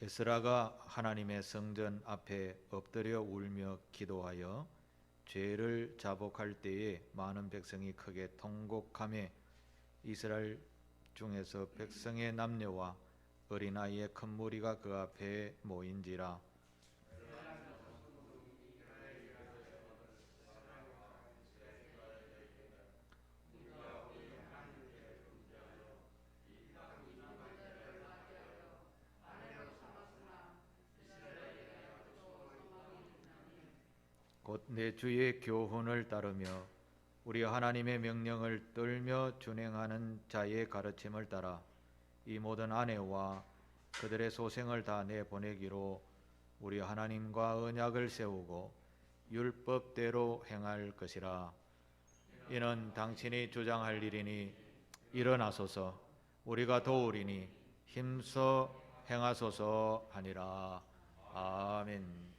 에스라가 하나님의 성전 앞에 엎드려 울며 기도하여 죄를 자복할 때에 많은 백성이 크게 통곡하며 이스라엘 중에서 백성의 남녀와 어린아이의 큰 무리가 그 앞에 모인지라. 곧 내 주의 교훈을 따르며 우리 하나님의 명령을 떨며 준행하는 자의 가르침을 따라 이 모든 아내와 그들의 소생을 다 내보내기로 우리 하나님과 언약을 세우고 율법대로 행할 것이라. 이는 당신이 주장할 일이니 일어나소서, 우리가 도우리니 힘써 행하소서 하니라. 아멘.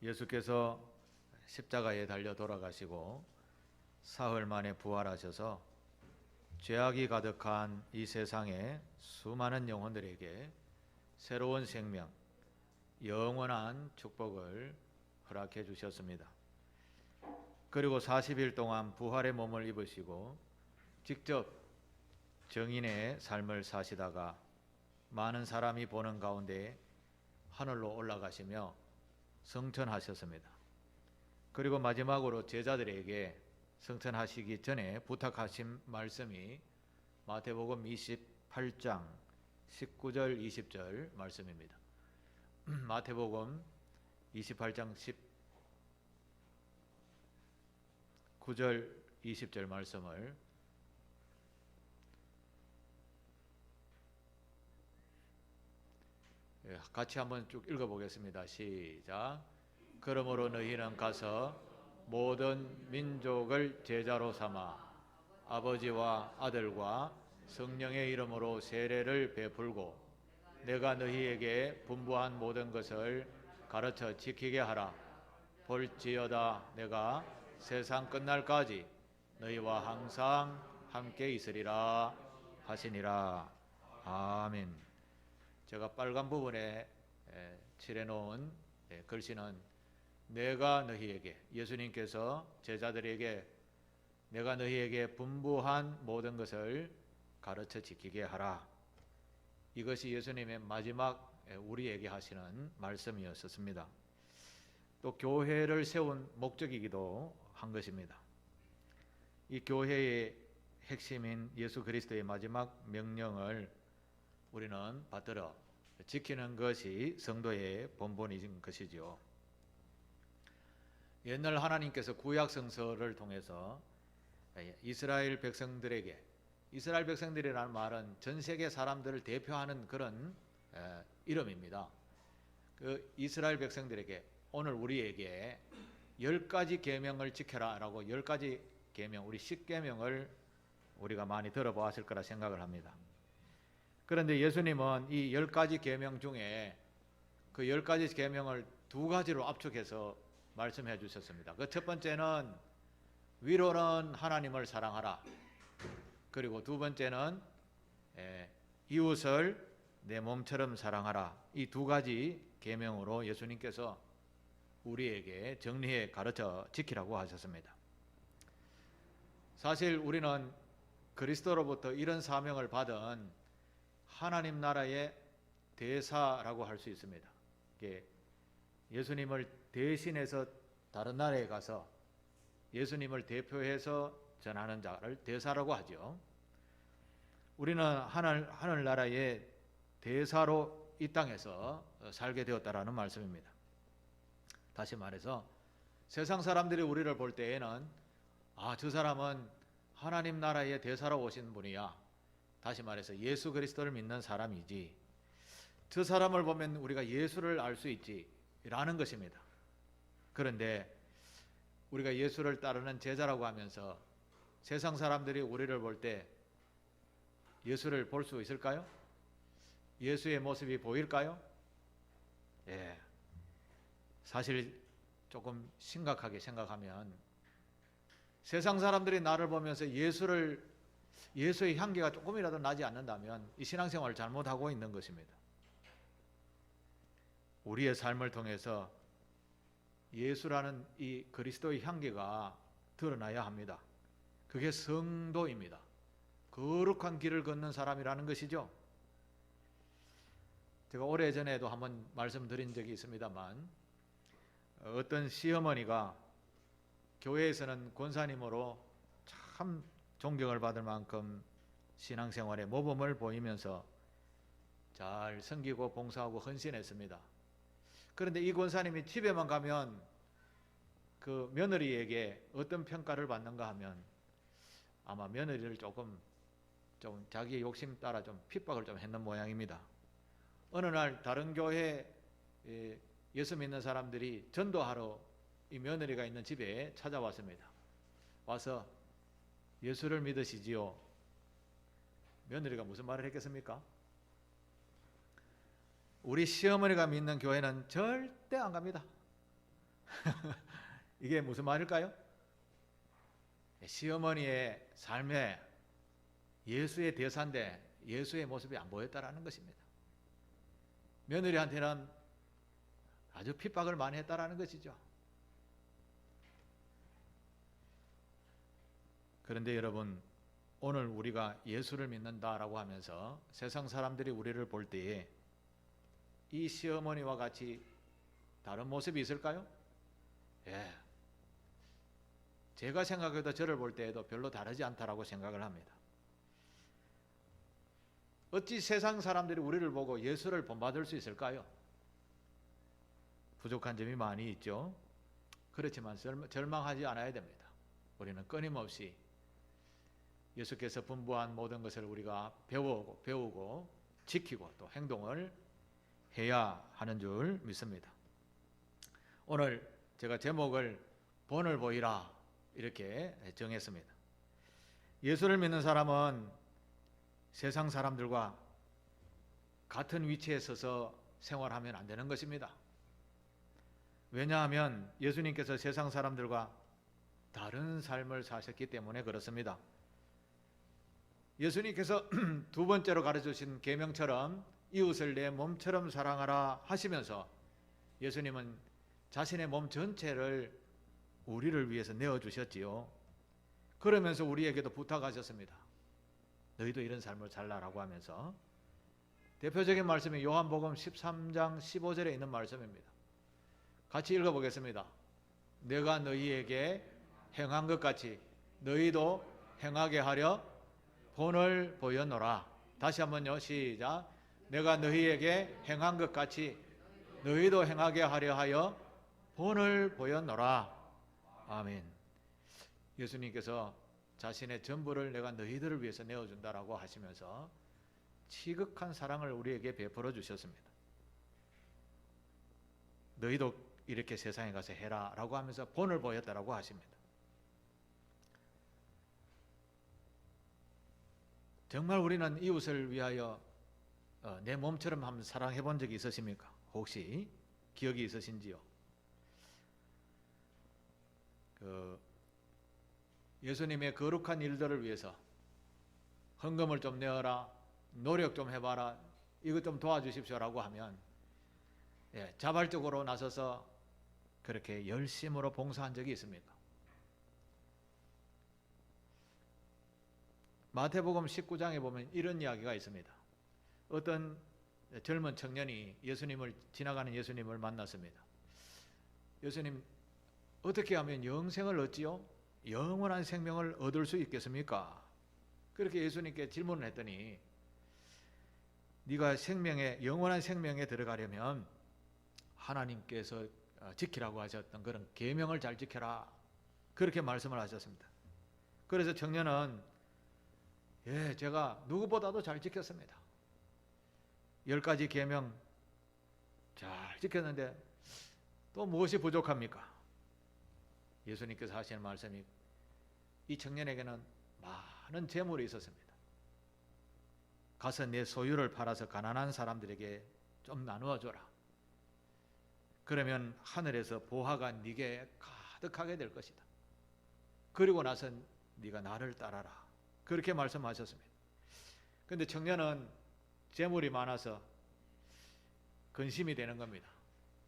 예수께서 십자가에 달려 돌아가시고 사흘 만에 부활하셔서 죄악이 가득한 이 세상에 수많은 영혼들에게 새로운 생명, 영원한 축복을 허락해 주셨습니다. 그리고 40일 동안 부활의 몸을 입으시고 직접 정인의 삶을 사시다가 많은 사람이 보는 가운데 하늘로 올라가시며 성천하셨습니다. 그리고 마지막으로 제자들에게 성천하시기 전에 부탁하신 말씀이 마태복음 28장 19절 20절 말씀입니다. 마태복음 28장 19절 20절 말씀을 같이 한번 쭉 읽어보겠습니다. 시작. 그러므로 너희는 가서 모든 민족을 제자로 삼아 아버지와 아들과 성령의 이름으로 세례를 베풀고 내가 너희에게 분부한 모든 것을 가르쳐 지키게 하라. 볼지어다 내가 세상 끝날까지 너희와 항상 함께 있으리라 하시니라. 아멘. 제가 빨간 부분에 칠해놓은 글씨는 내가 너희에게, 예수님께서 제자들에게 내가 너희에게 분부한 모든 것을 가르쳐 지키게 하라. 이것이 예수님의 마지막 우리에게 하시는 말씀이었습니다. 또 교회를 세운 목적이기도 한 것입니다. 이 교회의 핵심인 예수 그리스도의 마지막 명령을 우리는 받들어 지키는 것이 성도의 본분인 것이죠. 옛날 하나님께서 구약 성서를 통해서 이스라엘 백성들에게, 이스라엘 백성들이라는 말은 전 세계 사람들을 대표하는 그런 이름입니다. 그 이스라엘 백성들에게 오늘 우리에게 10가지 계명을 지켜라라고 10가지 계명, 우리 10계명을 우리가 많이 들어보았을 거라 생각을 합니다. 그런데 예수님은 이 10가지 계명 중에 그 10가지 계명을 2가지로 압축해서 말씀해 주셨습니다. 그 첫 번째는 위로는 하나님을 사랑하라. 그리고 두 번째는 이웃을 내 몸처럼 사랑하라. 이 2가지 계명으로 예수님께서 우리에게 정리해 가르쳐 지키라고 하셨습니다. 사실 우리는 그리스도로부터 이런 사명을 받은 하나님 나라의 대사라고 할 수 있습니다. 예수님을 대신해서 다른 나라에 가서 예수님을 대표해서 전하는 자를 대사라고 하죠. 우리는 하늘나라의 대사로 이 땅에서 살게 되었다라는 말씀입니다. 다시 말해서 세상 사람들이 우리를 볼 때에는 저 사람은 하나님 나라의 대사로 오신 분이야. 다시 말해서 예수 그리스도를 믿는 사람이지, 저 사람을 보면 우리가 예수를 알 수 있지 라는 것입니다. 그런데 우리가 예수를 따르는 제자라고 하면서 세상 사람들이 우리를 볼 때 예수를 볼 수 있을까요? 예수의 모습이 보일까요? 사실 조금 심각하게 생각하면 세상 사람들이 나를 보면서 예수를 예수의 향기가 조금이라도 나지 않는다면 이 신앙생활을 잘못하고 있는 것입니다. 우리의 삶을 통해서 예수라는 이 그리스도의 향기가 드러나야 합니다. 그게 성도입니다. 거룩한 길을 걷는 사람이라는 것이죠. 제가 오래전에도 한번 말씀드린 적이 있습니다만, 어떤 시어머니가 교회에서는 권사님으로 참 존경을 받을 만큼 신앙생활에 모범을 보이면서 잘 섬기고 봉사하고 헌신했습니다. 그런데 이 권사님이 집에만 가면 그 며느리에게 어떤 평가를 받는가 하면 아마 며느리를 조금 자기의 욕심 따라 좀 핍박을 좀 했는 모양입니다. 어느 날 다른 교회 예수 믿는 사람들이 전도하러 이 며느리가 있는 집에 찾아왔습니다. 와서 예수를 믿으시지요? 며느리가 무슨 말을 했겠습니까? 우리 시어머니가 믿는 교회는 절대 안 갑니다. 이게 무슨 말일까요? 시어머니의 삶에 예수의 대사인데 예수의 모습이 안 보였다라는 것입니다. 며느리한테는 아주 핍박을 많이 했다라는 것이죠. 그런데 여러분, 오늘 우리가 예수를 믿는다라고 하면서 세상 사람들이 우리를 볼 때에 이 시어머니와 같이 다른 모습이 있을까요? 예. 제가 생각해도 저를 볼 때에도 별로 다르지 않다라고 생각을 합니다. 어찌 세상 사람들이 우리를 보고 예수를 본받을 수 있을까요? 부족한 점이 많이 있죠. 그렇지만 절망하지 않아야 됩니다. 우리는 끊임없이 예수께서 분부한 모든 것을 우리가 배우고 지키고 또 행동을 해야 하는 줄 믿습니다. 오늘 제가 제목을 본을 보이라 이렇게 정했습니다. 예수를 믿는 사람은 세상 사람들과 같은 위치에 서서 생활하면 안 되는 것입니다. 왜냐하면 예수님께서 세상 사람들과 다른 삶을 사셨기 때문에 그렇습니다. 예수님께서 두 번째로 가르쳐주신 계명처럼 이웃을 내 몸처럼 사랑하라 하시면서 예수님은 자신의 몸 전체를 우리를 위해서 내어주셨지요. 그러면서 우리에게도 부탁하셨습니다. 너희도 이런 삶을 살라라고 하면서 대표적인 말씀이 요한복음 13장 15절에 있는 말씀입니다. 같이 읽어보겠습니다. 내가 너희에게 행한 것 같이 너희도 행하게 하려 본을 보였노라. 다시 한번요. 시작. 내가 너희에게 행한 것 같이 너희도 행하게 하려 하여 본을 보였노라. 아멘. 예수님께서 자신의 전부를 내가 너희들을 위해서 내어준다라고 하시면서 지극한 사랑을 우리에게 베풀어 주셨습니다. 너희도 이렇게 세상에 가서 해라 라고 하면서 본을 보였다라고 하십니다. 정말 우리는 이웃을 위하여 내 몸처럼 한번 사랑해 본 적이 있으십니까? 혹시 기억이 있으신지요? 예수님의 거룩한 일들을 위해서 헌금을 좀 내어라, 노력 좀 해봐라, 이것 좀 도와주십시오라고 하면 자발적으로 나서서 그렇게 열심으로 봉사한 적이 있습니까? 마태복음 19장에 보면 이런 이야기가 있습니다. 어떤 젊은 청년이 지나가는 예수님을 만났습니다. 예수님, 어떻게 하면 영생을 얻지요? 영원한 생명을 얻을 수 있겠습니까? 그렇게 예수님께 질문을 했더니 네가 영원한 생명에 들어가려면 하나님께서 지키라고 하셨던 그런 계명을 잘 지켜라. 그렇게 말씀을 하셨습니다. 그래서 청년은 제가 누구보다도 잘 지켰습니다. 10가지 계명 잘 지켰는데 또 무엇이 부족합니까? 예수님께서 하시는 말씀이 이 청년에게는 많은 재물이 있었습니다. 가서 내 소유를 팔아서 가난한 사람들에게 좀 나누어 줘라. 그러면 하늘에서 보화가 네게 가득하게 될 것이다. 그리고 나서 네가 나를 따라라. 그렇게 말씀하셨습니다. 그런데 청년은 재물이 많아서 근심이 되는 겁니다.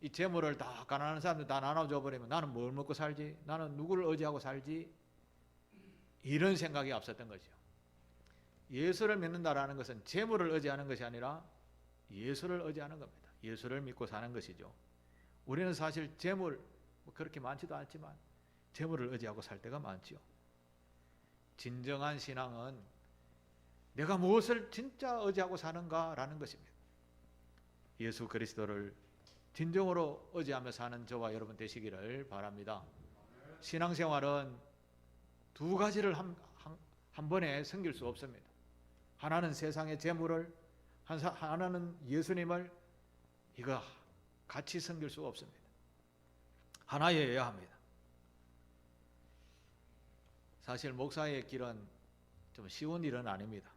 이 재물을 다 가난한 사람들 다 나눠줘 버리면 나는 뭘 먹고 살지? 나는 누구를 의지하고 살지? 이런 생각이 앞섰던 거죠. 예수를 믿는다라는 것은 재물을 의지하는 것이 아니라 예수를 의지하는 겁니다. 예수를 믿고 사는 것이죠. 우리는 사실 재물 그렇게 많지도 않지만 재물을 의지하고 살 때가 많지요. 진정한 신앙은 내가 무엇을 진짜 의지하고 사는가라는 것입니다. 예수 그리스도를 진정으로 의지하며 사는 저와 여러분 되시기를 바랍니다. 신앙생활은 두 가지를 한 번에 섬길 수 없습니다. 하나는 세상의 재물을, 하나는 예수님을, 이거 같이 섬길 수 없습니다. 하나여야 합니다. 사실 목사의 길은 좀 쉬운 일은 아닙니다.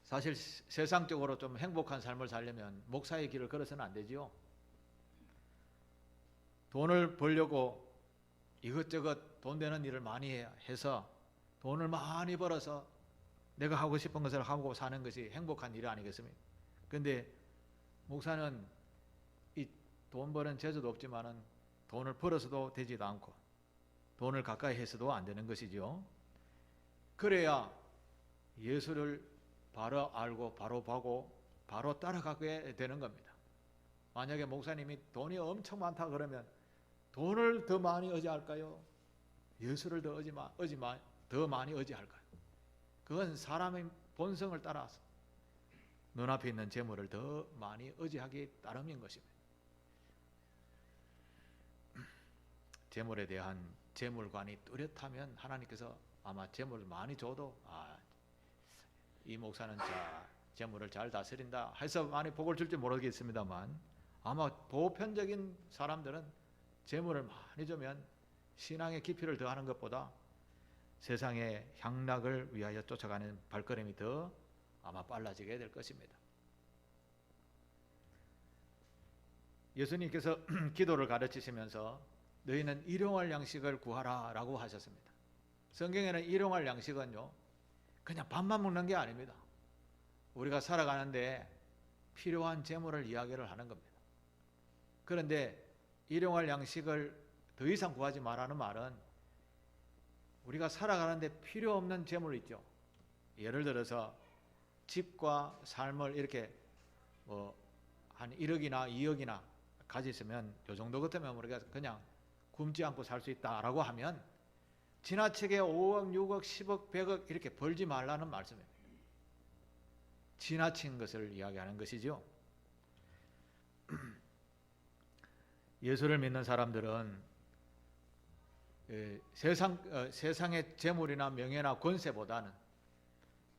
사실 세상적으로 좀 행복한 삶을 살려면 목사의 길을 걸어서는 안 되지요. 돈을 벌려고 이것저것 돈 되는 일을 많이 해서 돈을 많이 벌어서 내가 하고 싶은 것을 하고 사는 것이 행복한 일 아니겠습니까? 그런데 목사는 이 돈 버는 재주도 없지만은 돈을 벌어서도 되지도 않고 돈을 가까이 해서도 안 되는 것이죠. 그래야 예수를 바로 알고 바로 보고 바로 따라가게 되는 겁니다. 만약에 목사님이 돈이 엄청 많다 그러면 돈을 더 많이 의지할까요? 예수를 더 많이 의지할까요? 그건 사람의 본성을 따라서 눈앞에 있는 재물을 더 많이 의지하기 따름인 것입니다. 재물에 대한 재물관이 뚜렷하면 하나님께서 아마 재물을 많이 줘도 이 목사는 재물을 잘 다스린다 해서 많이 복을 줄지 모르겠습니다만 아마 보편적인 사람들은 재물을 많이 주면 신앙의 깊이를 더하는 것보다 세상의 향락을 위하여 쫓아가는 발걸음이 더 아마 빨라지게 될 것입니다. 예수님께서 기도를 가르치시면서 너희는 일용할 양식을 구하라 라고 하셨습니다. 성경에는 일용할 양식은요 그냥 밥만 먹는 게 아닙니다. 우리가 살아가는데 필요한 재물을 이야기를 하는 겁니다. 그런데 일용할 양식을 더 이상 구하지 말라는 말은 우리가 살아가는데 필요 없는 재물 있죠. 예를 들어서 집과 삶을 이렇게 한 1억이나 2억이나 가지시면 이 정도 같으면 우리가 그냥 굶지 않고 살 수 있다라고 하면 지나치게 5억, 6억, 10억, 100억 이렇게 벌지 말라는 말씀입니다. 지나친 것을 이야기하는 것이죠. 예수를 믿는 사람들은 세상의 재물이나 명예나 권세보다는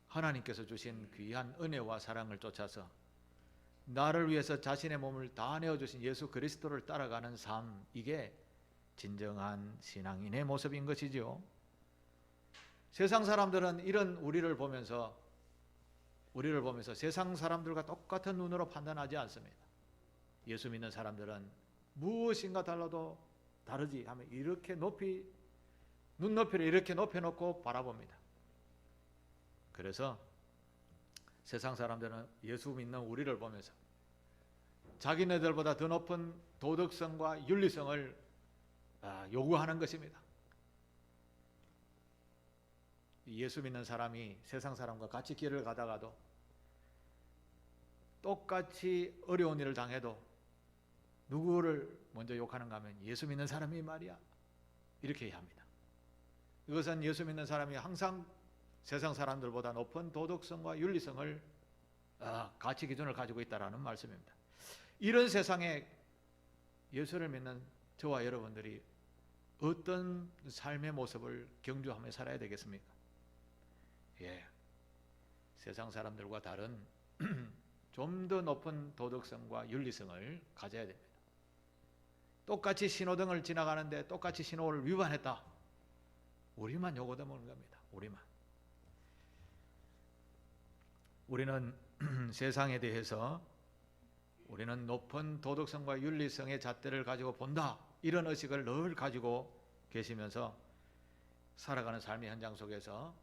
하나님께서 주신 귀한 은혜와 사랑을 쫓아서 나를 위해서 자신의 몸을 다 내어주신 예수 그리스도를 따라가는 삶, 이게 진정한 신앙인의 모습인 것이지요. 세상 사람들은 이런 우리를 보면서 세상 사람들과 똑같은 눈으로 판단하지 않습니다. 예수 믿는 사람들은 무엇인가 달라도 다르지 하면 이렇게 눈높이를 이렇게 높여놓고 바라봅니다. 그래서 세상 사람들은 예수 믿는 우리를 보면서 자기네들보다 더 높은 도덕성과 윤리성을 요구하는 것입니다. 예수 믿는 사람이 세상 사람과 같이 길을 가다가도 똑같이 어려운 일을 당해도 누구를 먼저 욕하는가 하면 예수 믿는 사람이 말이야 이렇게 해야 합니다. 이것은 예수 믿는 사람이 항상 세상 사람들보다 높은 도덕성과 윤리성을 가치 기준을 가지고 있다는 말씀입니다. 이런 세상에 예수를 믿는 저와 여러분들이 어떤 삶의 모습을 경주하며 살아야 되겠습니까? 세상 사람들과 다른 좀 더 높은 도덕성과 윤리성을 가져야 됩니다. 똑같이 신호등을 지나가는데 똑같이 신호를 위반했다. 우리만 요거 얻어먹는 겁니다. 우리는 세상에 대해서 우리는 높은 도덕성과 윤리성의 잣대를 가지고 본다. 이런 의식을 늘 가지고 계시면서 살아가는 삶의 현장 속에서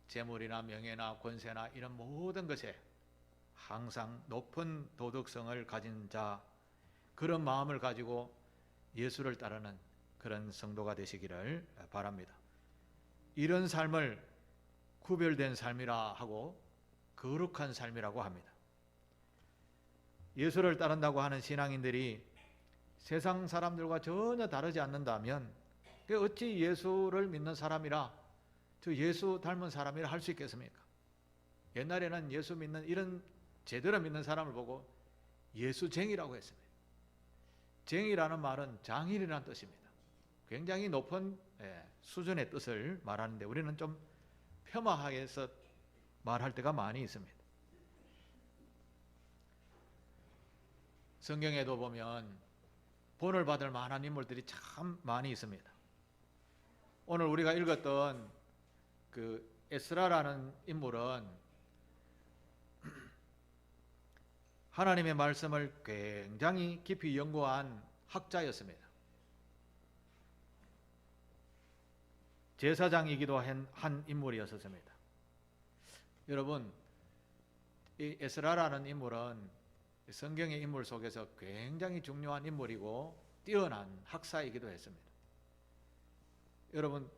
재물이나 명예나 권세나 이런 모든 것에 항상 높은 도덕성을 가진 자, 그런 마음을 가지고 예수를 따르는 그런 성도가 되시기를 바랍니다. 이런 삶을 구별된 삶이라 하고 거룩한 삶이라고 합니다. 예수를 따른다고 하는 신앙인들이 세상 사람들과 전혀 다르지 않는다면 어찌 예수를 믿는 사람이라, 저 예수 닮은 사람이라 할 수 있겠습니까? 옛날에는 예수 믿는, 이런 제대로 믿는 사람을 보고 예수쟁이라고 했습니다. 쟁이라는 말은 장인이라는 뜻입니다. 굉장히 높은 수준의 뜻을 말하는데 우리는 좀 폄하하게 해서 말할 때가 많이 있습니다. 성경에도 보면 본을 받을 만한 인물들이 참 많이 있습니다. 오늘 우리가 읽었던 그 에스라라는 인물은 하나님의 말씀을 굉장히 깊이 연구한 학자였습니다. 제사장이기도 한 인물이었습니다. 여러분, 이 에스라라는 인물은 성경의 인물 속에서 굉장히 중요한 인물이고 뛰어난 학사이기도 했습니다. 여러분,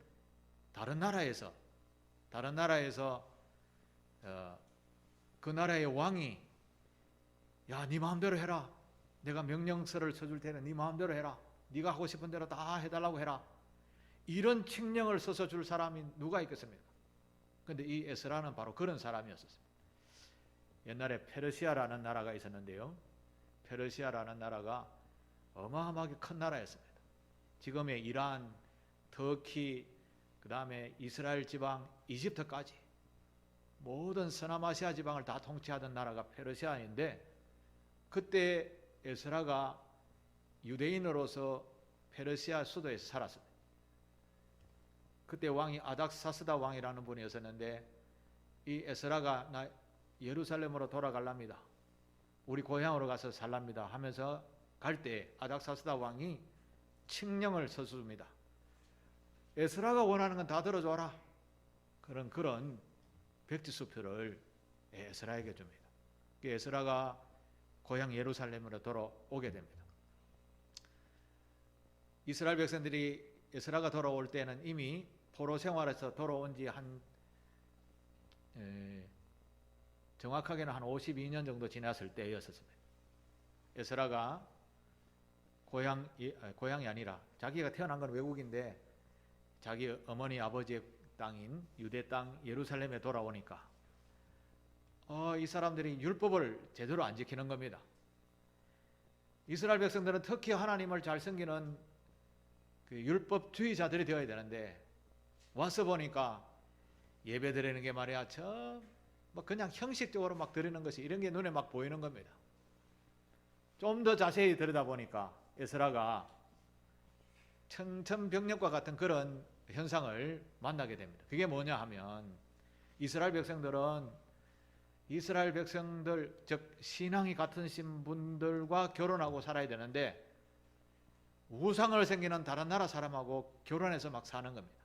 다른 나라에서 그 나라의 왕이 야, 네 마음대로 해라. 내가 명령서를 써줄 테니 네 마음대로 해라. 네가 하고 싶은 대로 다 해달라고 해라. 이런 칙령을 써서 줄 사람이 누가 있겠습니까? 그런데 이 에스라는 바로 그런 사람이었습니다. 옛날에 페르시아라는 나라가 있었는데요. 페르시아라는 나라가 어마어마하게 큰 나라였습니다. 지금의 이란, 터키, 그 다음에 이스라엘 지방, 이집트까지 모든 서남아시아 지방을 다 통치하던 나라가 페르시아인데, 그때 에스라가 유대인으로서 페르시아 수도에서 살았습니다. 그때 왕이 아닥사스다 왕이라는 분이었었는데, 이 에스라가 나 예루살렘으로 돌아갈랍니다. 우리 고향으로 가서 살랍니다 하면서 갈 때 아닥사스다 왕이 칙령을 써줍니다. 에스라가 원하는 건 다 들어줘라. 그런 백지수표를 에스라에게 줍니다. 에스라가 고향 예루살렘으로 돌아오게 됩니다. 이스라엘 백성들이 에스라가 돌아올 때는 이미 포로 생활에서 돌아온 지 정확하게는 한 52년 정도 지났을 때였습니다. 에스라가 고향이 아니라 자기가 태어난 건 외국인데 자기 어머니 아버지의 땅인 유대 땅 예루살렘에 돌아오니까 이 사람들이 율법을 제대로 안 지키는 겁니다. 이스라엘 백성들은 특히 하나님을 잘 섬기는 그 율법주의자들이 되어야 되는데, 와서 보니까 예배 드리는 게 말이야 뭐 그냥 형식적으로 막 드리는 것이 이런 게 눈에 막 보이는 겁니다. 좀 더 자세히 들여다보니까 에스라가 청천벽력과 같은 그런 현상을 만나게 됩니다. 그게 뭐냐 하면 이스라엘 백성들 즉 신앙이 같으신 분들과 결혼하고 살아야 되는데 우상을 섬기는 다른 나라 사람하고 결혼해서 막 사는 겁니다.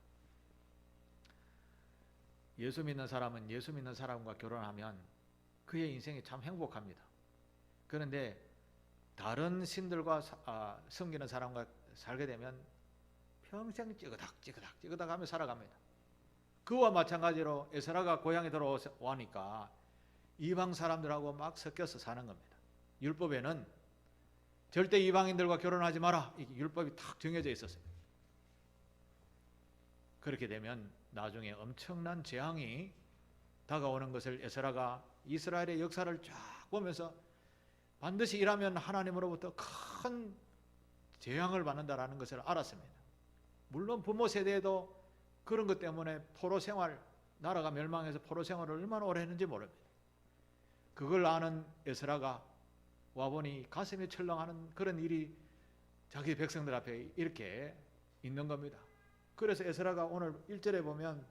예수 믿는 사람은 예수 믿는 사람과 결혼하면 그의 인생이 참 행복합니다. 그런데 다른 신들과 섬기는 사람과 살게 되면 평생 찌그닥 하며 살아갑니다. 그와 마찬가지로 에스라가 고향에 들어오니까 이방 사람들하고 막 섞여서 사는 겁니다. 율법에는 절대 이방인들과 결혼하지 마라, 이 율법이 탁 정해져 있었습니다. 그렇게 되면 나중에 엄청난 재앙이 다가오는 것을 에스라가 이스라엘의 역사를 쫙 보면서 반드시 이라면 하나님으로부터 큰 재앙을 받는다라는 것을 알았습니다. 물론 부모 세대에도 그런 것 때문에 포로 생활, 나라가 멸망해서 포로 생활을 얼마나 오래 했는지 모릅니다. 그걸 아는 에스라가 와보니 가슴이 철렁하는 그런 일이 자기 백성들 앞에 이렇게 있는 겁니다. 그래서 에스라가 오늘 1절에 보면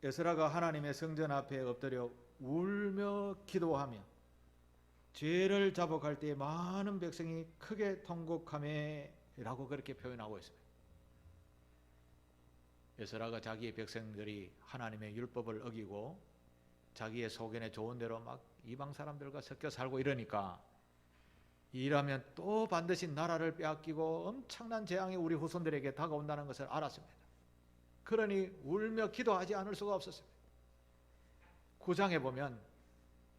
에스라가 하나님의 성전 앞에 엎드려 울며 기도하며 죄를 자복할 때 많은 백성이 크게 통곡하며 라고 그렇게 표현하고 있습니다. 에스라가 자기의 백성들이 하나님의 율법을 어기고 자기의 소견에 좋은 대로 막 이방 사람들과 섞여 살고 이러니까, 이러면 또 반드시 나라를 빼앗기고 엄청난 재앙이 우리 후손들에게 다가온다는 것을 알았습니다. 그러니 울며 기도하지 않을 수가 없었습니다. 9장에 보면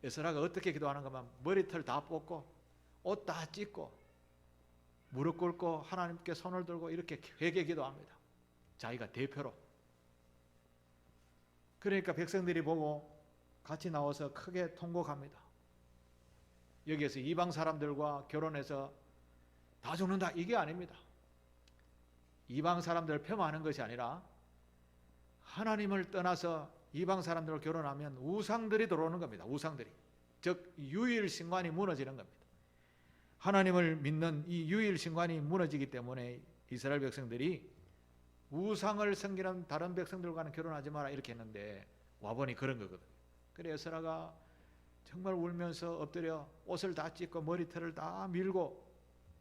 에스라가 어떻게 기도하는 것만, 머리털 다 뽑고 옷 다 찢고 무릎 꿇고 하나님께 손을 들고 이렇게 회개 기도합니다. 자기가 대표로. 그러니까 백성들이 보고 같이 나와서 크게 통곡합니다. 여기에서 이방 사람들과 결혼해서 다 죽는다, 이게 아닙니다. 이방 사람들을 폄하하는 것이 아니라 하나님을 떠나서 이방 사람들과 결혼하면 우상들이 들어오는 겁니다. 우상들이. 즉 유일신관이 무너지는 겁니다. 하나님을 믿는 이 유일신관이 무너지기 때문에 이스라엘 백성들이 우상을 섬기는 다른 백성들과는 결혼하지 마라 이렇게 했는데, 와보니 그런 거거든요. 그래서 에스라가 정말 울면서 엎드려 옷을 다 찢고 머리털을 다 밀고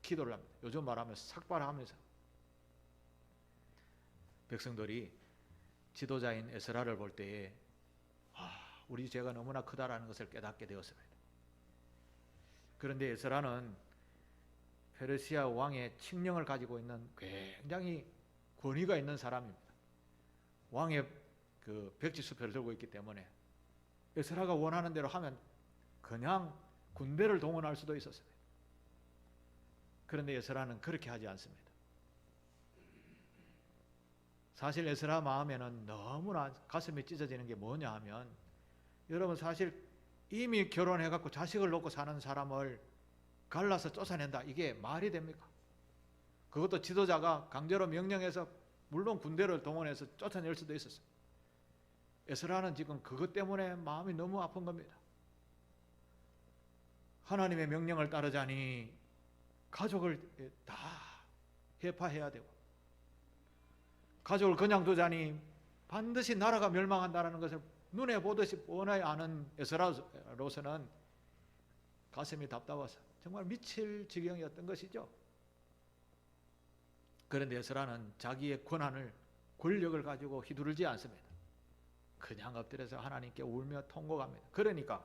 기도를 합니다. 요즘 말하면 삭발하면서. 백성들이 지도자인 에스라를 볼 때에 우리 죄가 너무나 크다라는 것을 깨닫게 되었습니다. 그런데 에스라는 페르시아 왕의 칙령을 가지고 있는 굉장히 권위가 있는 사람입니다. 왕의 그 백지수표를 들고 있기 때문에 에스라가 원하는 대로 하면 그냥 군대를 동원할 수도 있었습니다. 그런데 에스라는 그렇게 하지 않습니다. 사실 에스라 마음에는 너무나 가슴이 찢어지는 게 뭐냐 하면, 여러분 사실 이미 결혼해갖고 자식을 놓고 사는 사람을 갈라서 쫓아낸다, 이게 말이 됩니까? 그것도 지도자가 강제로 명령해서 물론 군대를 동원해서 쫓아낼 수도 있었어요. 에스라는 지금 그것 때문에 마음이 너무 아픈 겁니다. 하나님의 명령을 따르자니 가족을 다 해파해야 되고, 가족을 그냥 두자니 반드시 나라가 멸망한다는 것을 눈에 보듯이 뻔히 아는 에스라로서는 가슴이 답답해서 정말 미칠 지경이었던 것이죠. 그런데 에스라는 자기의 권한을, 권력을 가지고 휘두르지 않습니다. 그냥 엎드려서 하나님께 울며 통곡합니다. 그러니까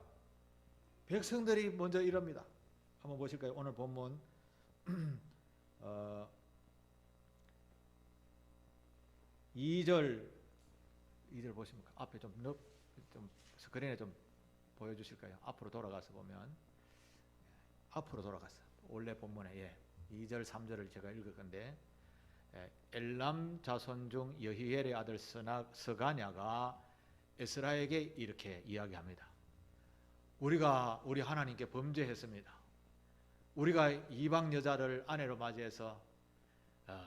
백성들이 먼저 이럽니다. 한번 보실까요? 오늘 본문 2절 보십니까? 앞에 좀 스크린에 좀 보여주실까요? 앞으로 돌아가서 보면, 앞으로 돌아가서 원래 본문에 2절 3절을 제가 읽을 건데, 엘람 자손 중 여히엘의 아들 스가냐가 에스라에게 이렇게 이야기합니다. 우리가 우리 하나님께 범죄했습니다. 우리가 이방 여자를 아내로 맞이해서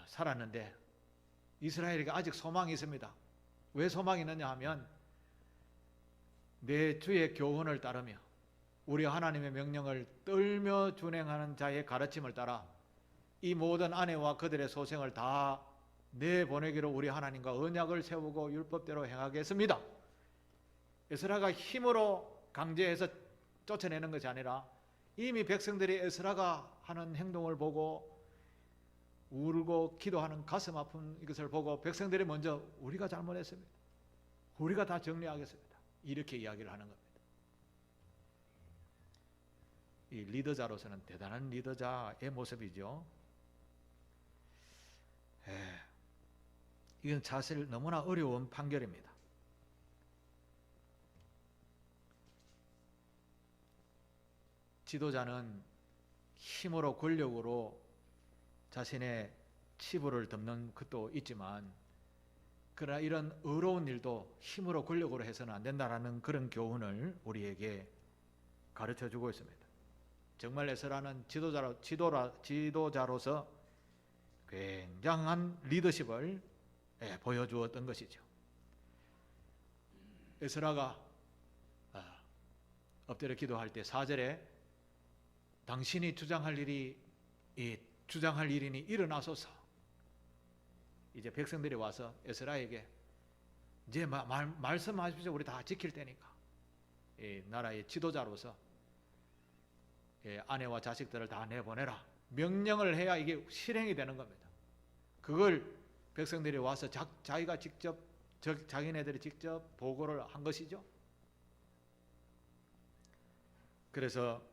살았는데 이스라엘에게 아직 소망이 있습니다. 왜 소망이 있느냐 하면, 내 주의 교훈을 따르며 우리 하나님의 명령을 떨며 준행하는 자의 가르침을 따라 이 모든 아내와 그들의 소생을 다 내보내기로 우리 하나님과 언약을 세우고 율법대로 행하겠습니다. 에스라가 힘으로 강제해서 쫓아내는 것이 아니라 이미 백성들이 에스라가 하는 행동을 보고 울고 기도하는 가슴 아픈 이것을 보고 백성들이 먼저 우리가 잘못했습니다, 우리가 다 정리하겠습니다, 이렇게 이야기를 하는 겁니다. 이 리더자로서는 대단한 리더자의 모습이죠. 이건 사실 너무나 어려운 판결입니다. 지도자는 힘으로 권력으로 자신의 치부를 덮는 것도 있지만, 그러나 이런 어려운 일도 힘으로 권력으로 해서는 안 된다라는 그런 교훈을 우리에게 가르쳐주고 있습니다. 정말 에스라는 지도자로서 굉장한 리더십을 보여주었던 것이죠. 에스라가 엎드려 기도할 때 4절에 당신이 주장할 일이니 일어나소서. 이제 백성들이 와서 에스라에게 이제 말씀하십시오, 우리 다 지킬 테니까. 나라의 지도자로서 아내와 자식들을 다 내보내라, 명령을 해야 이게 실행이 되는 겁니다. 그걸 백성들이 와서 자기가 직접 자기네들이 직접 보고를 한 것이죠. 그래서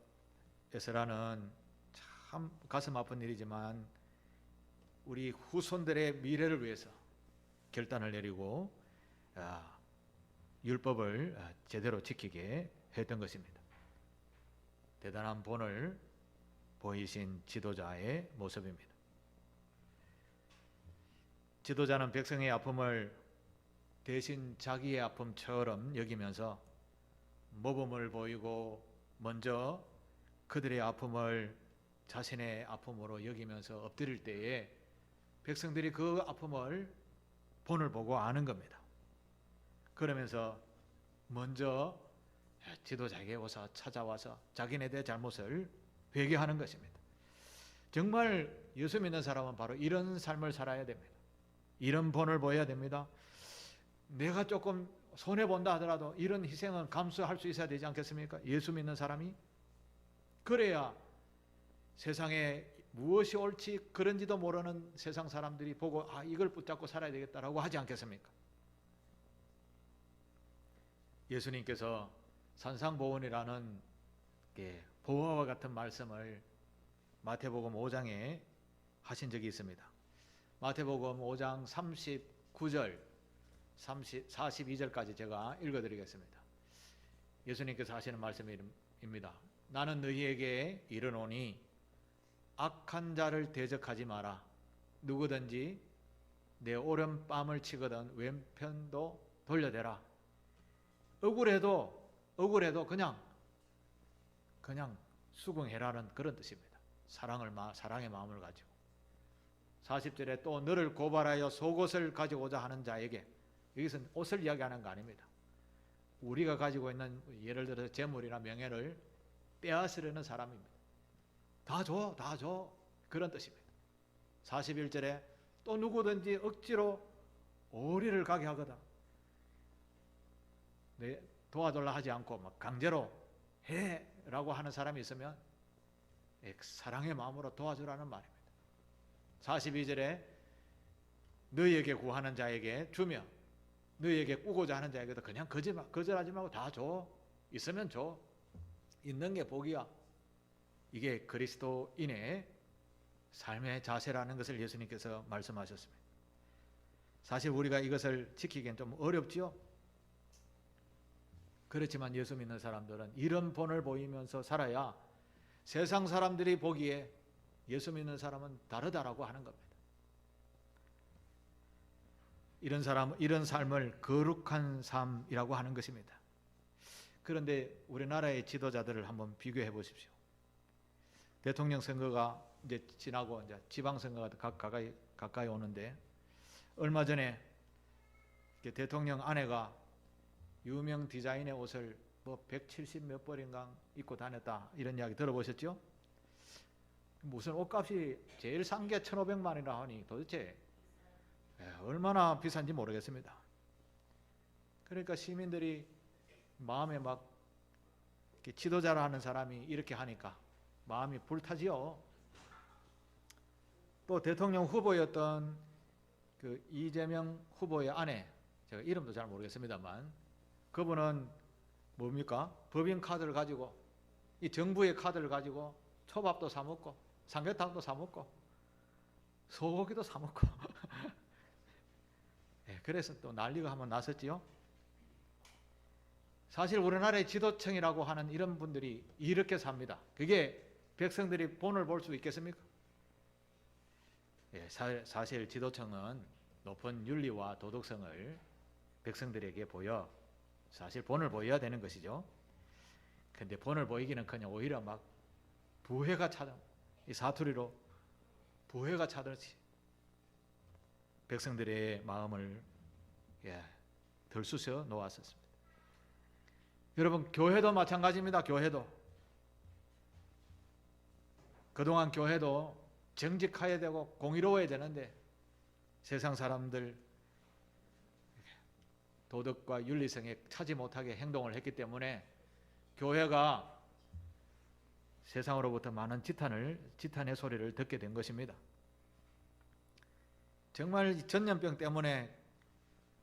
에스라는 참 가슴 아픈 일이지만 우리 후손들의 미래를 위해서 결단을 내리고 율법을 제대로 지키게 했던 것입니다. 대단한 본을 보이신 지도자의 모습입니다. 지도자는 백성의 아픔을 대신 자기의 아픔처럼 여기면서 모범을 보이고 먼저 그들의 아픔을 자신의 아픔으로 여기면서 엎드릴 때에 백성들이 그 아픔을 본을 보고 아는 겁니다. 그러면서 먼저 지도자에게 찾아와서 자기네들의 잘못을 회개하는 것입니다. 정말 예수 믿는 사람은 바로 이런 삶을 살아야 됩니다. 이런 본을 보여야 됩니다. 내가 조금 손해본다 하더라도 이런 희생은 감수할 수 있어야 되지 않겠습니까? 예수 믿는 사람이. 그래야 세상에 무엇이 옳지 그런지도 모르는 세상 사람들이 보고 이걸 붙잡고 살아야 되겠다라고 하지 않겠습니까? 예수님께서 산상보훈이라는 보화와 같은 말씀을 마태복음 5장에 하신 적이 있습니다. 마태복음 5장 39절 42절까지 제가 읽어드리겠습니다. 예수님께서 하시는 말씀입니다. 나는 너희에게 이르노니 악한 자를 대적하지 마라. 누구든지 내 오른뺨을 치거든 왼편도 돌려대라. 억울해도 그냥 수긍해라는 그런 뜻입니다. 사랑의 마음을 가지고. 40절에 또 너를 고발하여 속옷을 가지고자 하는 자에게, 여기서는 옷을 이야기하는 거 아닙니다. 우리가 가지고 있는 예를 들어서 재물이나 명예를 빼앗으려는 사람입니다. 다 줘. 그런 뜻입니다. 41절에 또 누구든지 억지로 오리를 가게 하거든 도와달라 하지 않고 막 강제로 해라고 하는 사람이 있으면 사랑의 마음으로 도와주라는 말입니다. 42절에 너희에게 구하는 자에게 주며 너희에게 꾸고자 하는 자에게도 그냥 거절하지 말고 다 줘. 있으면 줘. 있는 게 복이야. 이게 그리스도인의 삶의 자세라는 것을 예수님께서 말씀하셨습니다. 사실 우리가 이것을 지키기엔 좀 어렵지요. 그렇지만 예수 믿는 사람들은 이런 본을 보이면서 살아야 세상 사람들이 보기에 예수 믿는 사람은 다르다라고 하는 겁니다. 이런 삶을 거룩한 삶이라고 하는 것입니다. 그런데 우리나라의 지도자들을 한번 비교해 보십시오. 대통령 선거가 이제 지나고 이제 지방 선거가 가까이 오는데 얼마 전에 대통령 아내가 유명 디자인의 옷을 170 몇 벌인가 입고 다녔다 이런 이야기 들어보셨죠? 무슨 옷값이 제일 싼 게 1,500만 원이라 하니 도대체 얼마나 비싼지 모르겠습니다. 그러니까 시민들이 마음에 막 지도자라 하는 사람이 이렇게 하니까 마음이 불타지요. 또 대통령 후보였던 그 이재명 후보의 아내, 제가 이름도 잘 모르겠습니다만 그분은 뭡니까? 법인 카드를 가지고 이 정부의 카드를 가지고 초밥도 사 먹고 삼계탕도 사 먹고 소고기도 사 먹고 그래서 또 난리가 한번 났었지요. 사실 우리나라의 지도층이라고 하는 이런 분들이 이렇게 삽니다. 그게 백성들이 본을 볼 수 있겠습니까? 사실 지도층은 높은 윤리와 도덕성을 백성들에게 보여 사실 본을 보여야 되는 것이죠. 근데 본을 보이기는커녕 오히려 막 부해가 차던 이 사투리로 부해가 차듯이 백성들의 마음을 들쑤셔 놓았었습니다. 여러분 교회도 마찬가지입니다. 교회도 그동안 교회도 정직해야 되고 공의로워야 되는데 세상 사람들 도덕과 윤리성에 차지 못하게 행동을 했기 때문에 교회가 세상으로부터 많은 지탄의 소리를 듣게 된 것입니다. 정말 이 전염병 때문에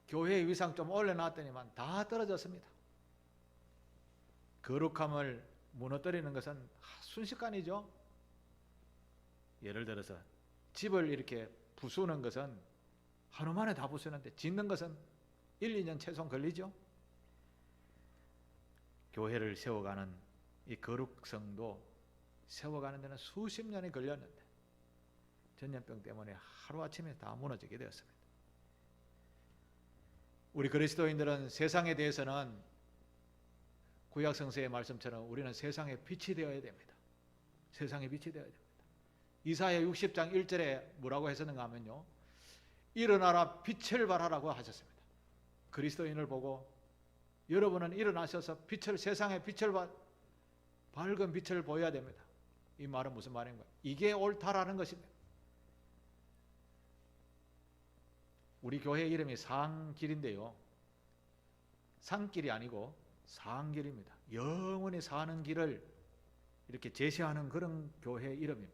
교회의 위상 좀 올려놨더니만 다 떨어졌습니다. 거룩함을 무너뜨리는 것은 순식간이죠. 예를 들어서 집을 이렇게 부수는 것은 하루 만에 다 부수는데 짓는 것은 1, 2년 최소한 걸리죠. 교회를 세워가는 이 거룩성도 세워가는 데는 수십 년이 걸렸는데 전염병 때문에 하루아침에 다 무너지게 되었습니다. 우리 그리스도인들은 세상에 대해서는 구약 성서의 말씀처럼 우리는 세상의 빛이 되어야 됩니다. 세상의 빛이 되어야 됩니다. 이사야 60장 1절에 뭐라고 했었는가 하면요, 일어나라 빛을 발하라고 하셨습니다. 그리스도인을 보고 여러분은 일어나셔서 빛을, 세상의 빛을 밝은 빛을 보여야 됩니다. 이 말은 무슨 말인가요? 이게 옳다라는 것입니다. 우리 교회 이름이 사항길인데요, 산길이 아니고 사항길입니다. 영원히 사는 길을 이렇게 제시하는 그런 교회 이름입니다.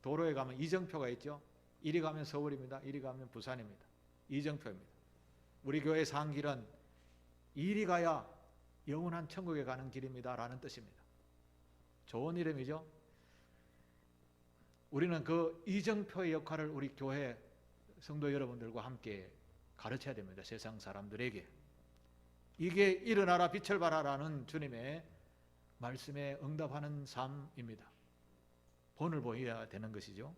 도로에 가면 이정표가 있죠. 이리 가면 서울입니다. 이리 가면 부산입니다. 이정표입니다. 우리 교회 사항길은 이리 가야 영원한 천국에 가는 길입니다 라는 뜻입니다. 좋은 이름이죠. 우리는 그 이정표의 역할을 우리 교회 성도 여러분들과 함께 가르쳐야 됩니다. 세상 사람들에게. 이게 일어나라 빛을 발하라는 주님의 말씀에 응답하는 삶입니다. 본을 보여야 되는 것이죠.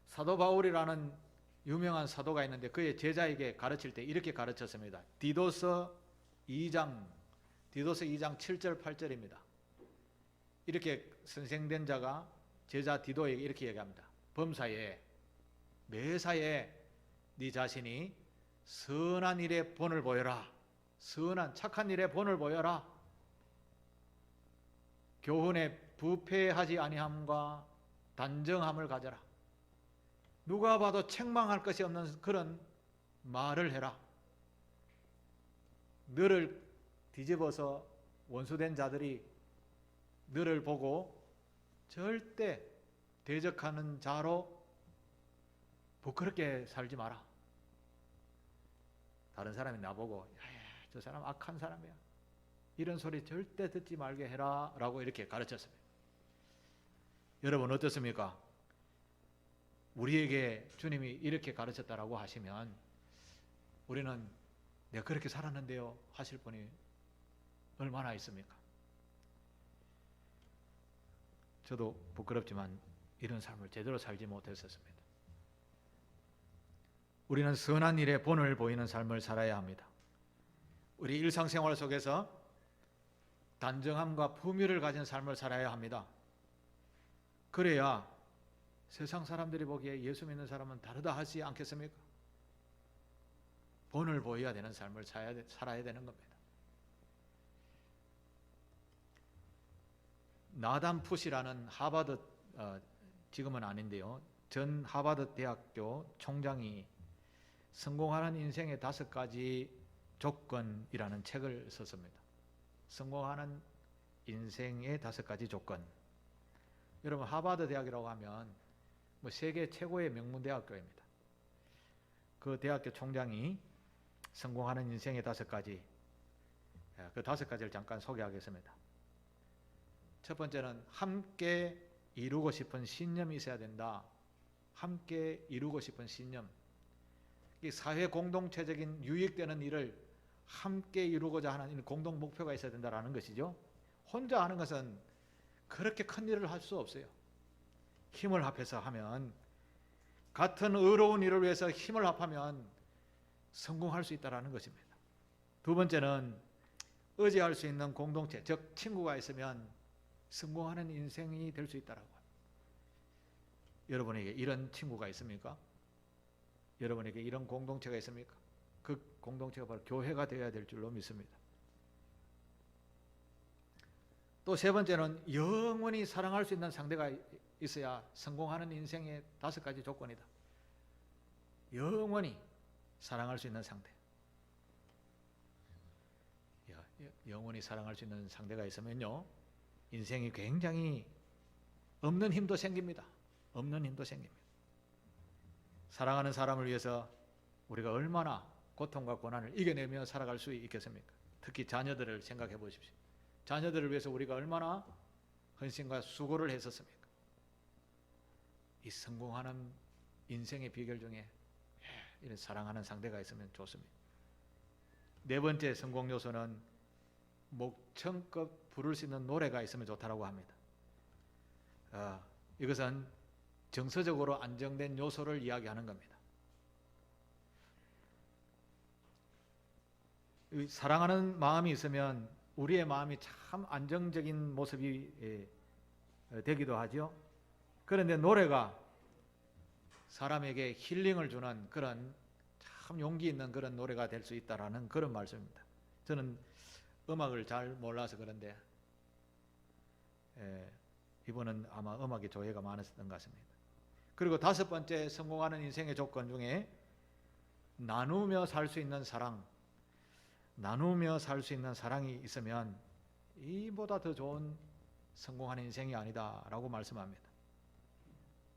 사도 바울이라는 유명한 사도가 있는데 그의 제자에게 가르칠 때 이렇게 가르쳤습니다. 디도서 2장 7절 8절입니다. 이렇게 선생된 자가 제자 디도에게 이렇게 얘기합니다. 범사에 매사에 네 자신이 선한 일에 본을 보여라. 선한 착한 일에 본을 보여라. 교훈에 부패하지 아니함과 단정함을 가져라. 누가 봐도 책망할 것이 없는 그런 말을 해라. 너를 뒤집어서 원수된 자들이 너를 보고 절대 대적하는 자로 부끄럽게 살지 마라. 다른 사람이 나보고 저 사람 악한 사람이야, 이런 소리 절대 듣지 말게 해라 라고 이렇게 가르쳤습니다. 여러분 어떻습니까? 우리에게 주님이 이렇게 가르쳤다라고 하시면 우리는 내가 그렇게 살았는데요 하실 분이 얼마나 있습니까? 저도 부끄럽지만 이런 삶을 제대로 살지 못했었습니다. 우리는 선한 일에 본을 보이는 삶을 살아야 합니다. 우리 일상생활 속에서 단정함과 품위를 가진 삶을 살아야 합니다. 그래야 세상 사람들이 보기에 예수 믿는 사람은 다르다 하지 않겠습니까? 본을 보여야 되는 삶을 살아야 되는 겁니다. 나단 푸시라는 하버드, 지금은 아닌데요, 전 하버드 대학교 총장이 성공하는 인생의 5가지 조건이라는 책을 썼습니다. 성공하는 인생의 5가지 조건. 여러분 하버드 대학이라고 하면 세계 최고의 명문 대학교입니다. 그 대학교 총장이 성공하는 인생의 5가지, 그 5가지를 잠깐 소개하겠습니다. 첫 번째는 함께 이루고 싶은 신념이 있어야 된다. 함께 이루고 싶은 신념. 이 사회 공동체적인 유익되는 일을 함께 이루고자 하는 공동 목표가 있어야 된다는 것이죠. 혼자 하는 것은 그렇게 큰 일을 할 수 없어요. 힘을 합해서 하면, 같은 의로운 일을 위해서 힘을 합하면 성공할 수 있다는 것입니다. 두 번째는 의지할 수 있는 공동체, 즉 친구가 있으면 성공하는 인생이 될 수 있다라고 합니다. 여러분에게 이런 친구가 있습니까? 여러분에게 이런 공동체가 있습니까? 그 공동체가 바로 교회가 되어야 될 줄로 믿습니다. 또 세 번째는 영원히 사랑할 수 있는 상대가 있어야 성공하는 인생의 5가지 조건이다. 영원히 사랑할 수 있는 상대. 영원히 사랑할 수 있는 상대가 있으면요, 인생이 굉장히 없는 힘도 생깁니다. 없는 힘도 생깁니다. 사랑하는 사람을 위해서 우리가 얼마나 고통과 고난을 이겨내며 살아갈 수 있겠습니까? 특히 자녀들을 생각해 보십시오. 자녀들을 위해서 우리가 얼마나 헌신과 수고를 했었습니까? 이 성공하는 인생의 비결 중에 이런 사랑하는 상대가 있으면 좋습니다. 네 번째 성공 요소는 목청껏 부를 수 있는 노래가 있으면 좋다고 합니다. 이것은 정서적으로 안정된 요소를 이야기하는 겁니다. 사랑하는 마음이 있으면 우리의 마음이 참 안정적인 모습이 되기도 하죠. 그런데 노래가 사람에게 힐링을 주는 그런 참 용기 있는 그런 노래가 될 수 있다라는 그런 말씀입니다. 저는 음악을 잘 몰라서 그런데 이분은 아마 음악에 조예가 많았던 것 같습니다. 그리고 다섯 번째 성공하는 인생의 조건 중에 나누며 살 수 있는 사랑, 나누며 살 수 있는 사랑이 있으면 이보다 더 좋은 성공하는 인생이 아니다라고 말씀합니다.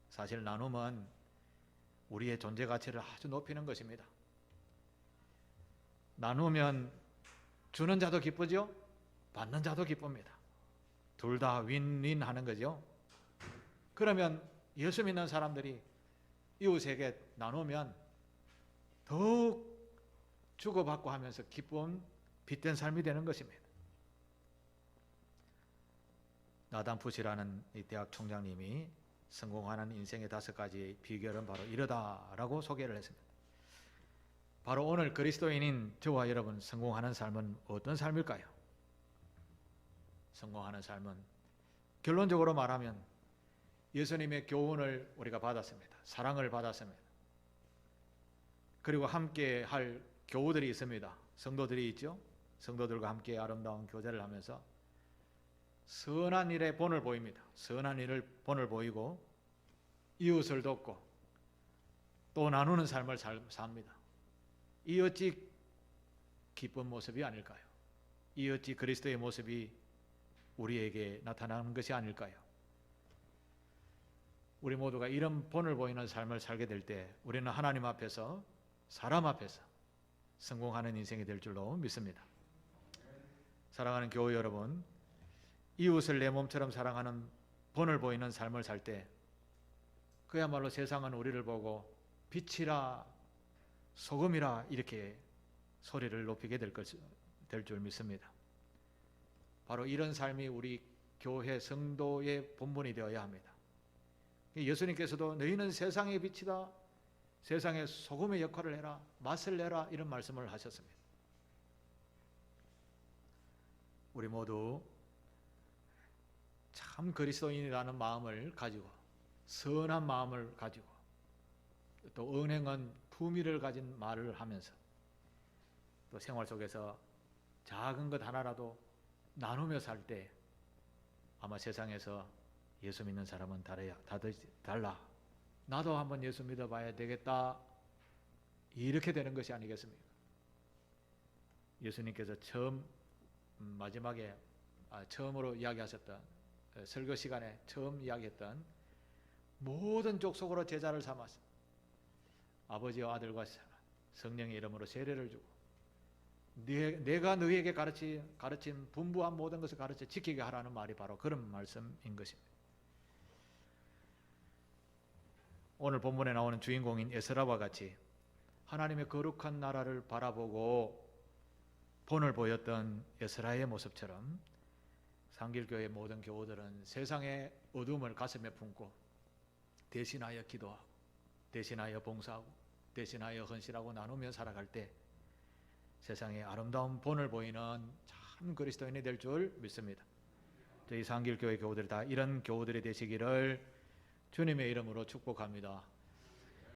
사실 나눔은 우리의 존재 가치를 아주 높이는 것입니다. 나누면 주는 자도 기쁘죠? 받는 자도 기쁩니다. 둘 다 윈윈 하는 거죠. 그러면 예수 믿는 사람들이 이웃에게 나누면 더욱 주고받고 하면서 기쁨 빛된 삶이 되는 것입니다. 나단 푸시라는 이 대학 총장님이 성공하는 인생의 5가지 비결은 바로 이러다라고 소개를 했습니다. 바로 오늘 그리스도인인 저와 여러분 성공하는 삶은 어떤 삶일까요? 성공하는 삶은 결론적으로 말하면 예수님의 교훈을 우리가 받았습니다. 사랑을 받았습니다. 그리고 함께 할 교우들이 있습니다. 성도들이 있죠. 성도들과 함께 아름다운 교제를 하면서 선한 일에 본을 보입니다. 선한 일을 본을 보이고 이웃을 돕고 또 나누는 삶을 삽니다. 이 어찌 기쁜 모습이 아닐까요? 이 어찌 그리스도의 모습이 우리에게 나타나는 것이 아닐까요? 우리 모두가 이런 본을 보이는 삶을 살게 될 때 우리는 하나님 앞에서 사람 앞에서 성공하는 인생이 될 줄로 믿습니다. 사랑하는 교회 여러분, 이웃을 내 몸처럼 사랑하는 본을 보이는 삶을 살 때 그야말로 세상은 우리를 보고 빛이라 소금이라 이렇게 소리를 높이게 될 줄 믿습니다. 바로 이런 삶이 우리 교회 성도의 본분이 되어야 합니다. 예수님께서도 너희는 세상의 빛이다, 세상의 소금의 역할을 해라, 맛을 내라 이런 말씀을 하셨습니다. 우리 모두 참 그리스도인이라는 마음을 가지고 선한 마음을 가지고 또 은행은 품위를 가진 말을 하면서 또 생활 속에서 작은 것 하나라도 나누며 살 때 아마 세상에서 예수 믿는 사람은 다들 달라. 나도 한번 예수 믿어봐야 되겠다. 이렇게 되는 것이 아니겠습니까? 예수님께서 처음으로 이야기하셨던 설교 시간에 처음 이야기했던 모든 족속으로 제자를 삼아서 아버지와 아들과 성령의 이름으로 세례를 주고 내가 너희에게 가르친 분부한 모든 것을 가르쳐 지키게 하라는 말이 바로 그런 말씀인 것입니다. 오늘 본문에 나오는 주인공인 에스라와 같이 하나님의 거룩한 나라를 바라보고 본을 보였던 에스라의 모습처럼 상길교회 모든 교우들은 세상의 어둠을 가슴에 품고 대신하여 기도하고 대신하여 봉사하고 대신하여 헌신하고 나누며 살아갈 때 세상에 아름다운 본을 보이는 참 그리스도인이 될 줄 믿습니다. 저희 상길교회 교우들 다 이런 교우들이 되시기를 주님의 이름으로 축복합니다.